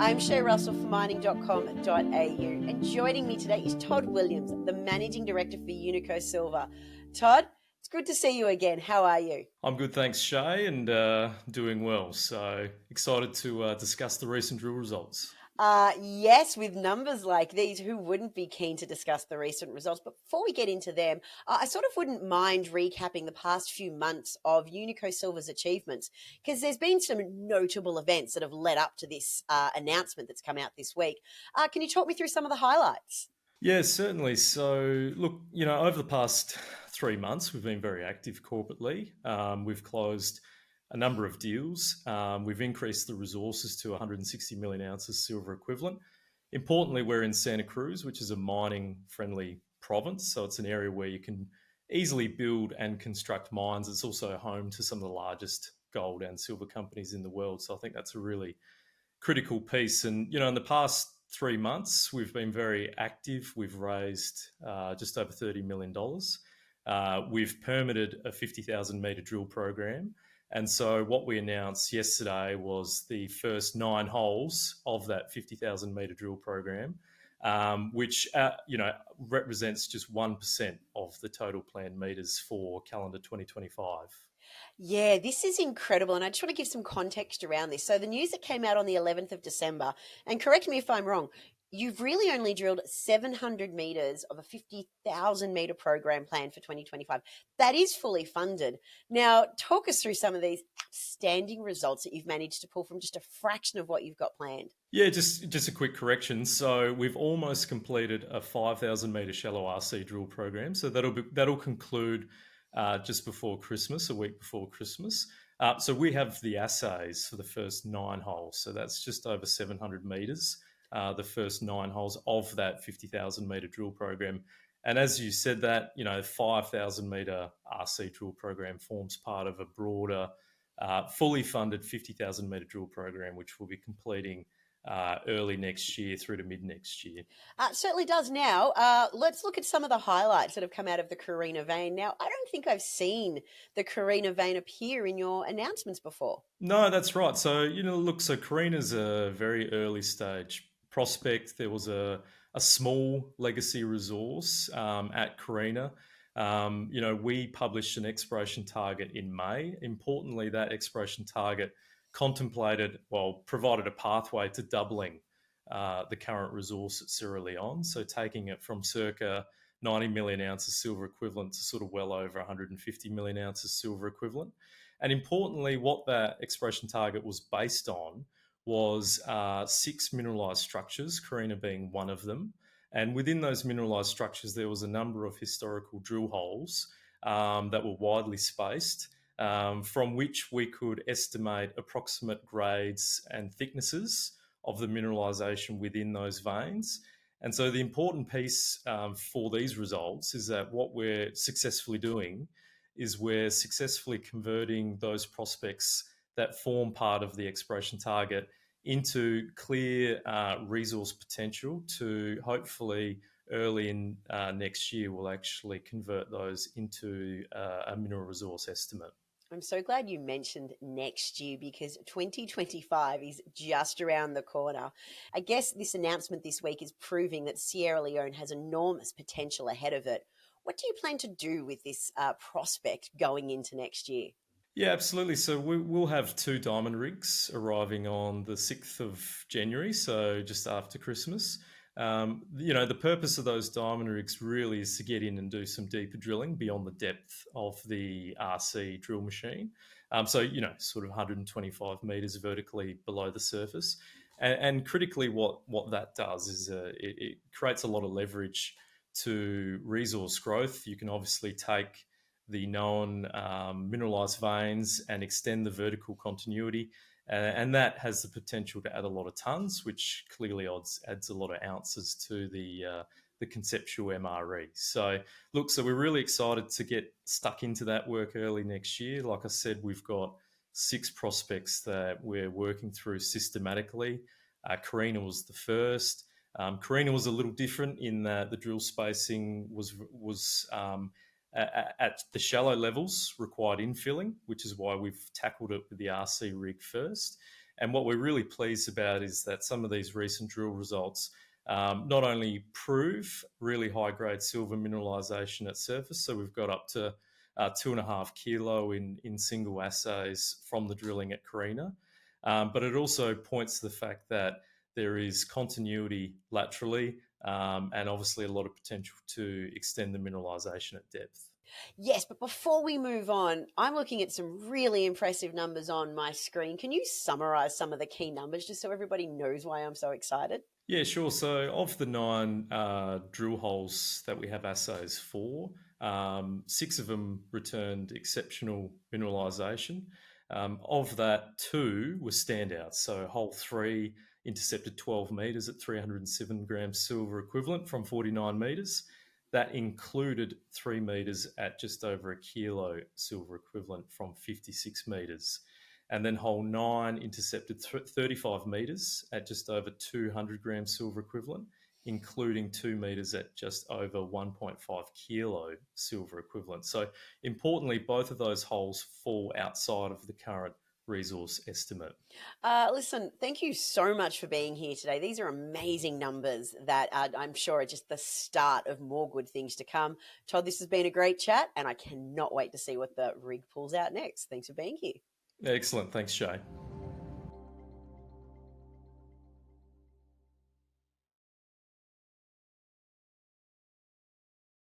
I'm Shae Russell for mining.com.au, and joining me today is Todd Williams, the Managing Director for Unico Silver. Todd, it's good to see you again. How are you? I'm good, thanks, Shae, and doing well. So excited to discuss the recent drill results. Yes, with numbers like these, who wouldn't be keen to discuss the recent results? But before we get into them, I sort of wouldn't mind recapping the past few months of Unico Silver's achievements, because there's been some notable events that have led up to this announcement that's come out this week. Can you talk me through some of the highlights? Yeah, certainly. So, look, over the past 3 months, we've been very active corporately. We've closed a number of deals. We've increased the resources to 160 million ounces silver equivalent. Importantly, we're in Santa Cruz, which is a mining-friendly province. So it's an area where you can easily build and construct mines. It's also home to some of the largest gold and silver companies in the world. So I think that's a really critical piece. And, in the past 3 months, we've been very active. We've raised just over $30 million. We've permitted a 50,000 metre drill program. And so what we announced yesterday was the first 9 holes of that 50,000 metre drill program, which, represents just 1% of the total planned metres for calendar 2025. Yeah, this is incredible. And I just want to give some context around this. So, the news that came out on the 11th of December, and correct me if I'm wrong, you've really only drilled 700 meters of a 50,000 meter program plan for 2025. That is fully funded. Now, talk us through some of these outstanding results that you've managed to pull from just a fraction of what you've got planned. Yeah, just a quick correction. So we've almost completed a 5,000 meter shallow RC drill program. So that'll conclude just before Christmas, a week before Christmas. So we have the assays for the first 9 holes. So that's just over 700 meters, the first 9 holes of that 50,000 meter drill program. And as you said, that 5,000 meter RC drill program forms part of a broader, fully funded 50,000 meter drill program, which we'll be completing early next year through to mid next year. It certainly does now. Let's look at some of the highlights that have come out of the Karina vein. Now, I don't think I've seen the Karina vein appear in your announcements before. No, that's right. So, look, so Karina's a very early stage prospect. There was a small legacy resource at Karina. We published an exploration target in May. Importantly, that exploration target provided a pathway to doubling the current resource at Cerro Leon. So taking it from circa 90 million ounces silver equivalent to sort of well over 150 million ounces silver equivalent. And importantly, what that exploration target was based on was 6 mineralized structures, Karina being one of them. And within those mineralized structures, there was a number of historical drill holes that were widely spaced, from which we could estimate approximate grades and thicknesses of the mineralization within those veins. And so the important piece for these results is that what we're successfully doing is we're successfully converting those prospects that form part of the exploration target into clear resource potential to hopefully early in next year, we'll actually convert those into a mineral resource estimate. I'm so glad you mentioned next year, because 2025 is just around the corner. I guess this announcement this week is proving that Cerro Leon has enormous potential ahead of it. What do you plan to do with this prospect going into next year? Yeah, absolutely. So we'll have 2 diamond rigs arriving on the 6th of January, so just after Christmas. The purpose of those diamond rigs really is to get in and do some deeper drilling beyond the depth of the RC drill machine. Sort of 125 meters vertically below the surface. And critically, what that does is it creates a lot of leverage to resource growth. You can obviously take the known mineralized veins and extend the vertical continuity. And that has the potential to add a lot of tons, which clearly adds a lot of ounces to the conceptual MRE. So we're really excited to get stuck into that work early next year. Like I said, we've got 6 prospects that we're working through systematically. Karina was the first. Karina was a little different in that the drill spacing was at the shallow levels required infilling, which is why we've tackled it with the RC rig first. And what we're really pleased about is that some of these recent drill results not only prove really high-grade silver mineralisation at surface, so we've got up to 2.5 kilo in single assays from the drilling at Karina, but it also points to the fact that there is continuity laterally and obviously a lot of potential to extend the mineralisation at depth. Yes, but before we move on, I'm looking at some really impressive numbers on my screen. Can you summarize some of the key numbers just so everybody knows why I'm so excited? Yeah, sure. So, of the 9 drill holes that we have assays for, 6 of them returned exceptional mineralisation. Of that, 2 were standouts. So, hole 3 intercepted 12 metres at 307 grams silver equivalent from 49 metres. That included 3 metres at just over a kilo silver equivalent from 56 metres. And then hole 9 intercepted 35 metres at just over 200 grams silver equivalent, including 2 metres at just over 1.5 kilo silver equivalent. So importantly, both of those holes fall outside of the current resource estimate. Listen, thank you so much for being here today. These are amazing numbers that I'm sure are just the start of more good things to come. Todd, this has been a great chat, and I cannot wait to see what the rig pulls out next. Thanks for being here. Excellent. Thanks, Shae.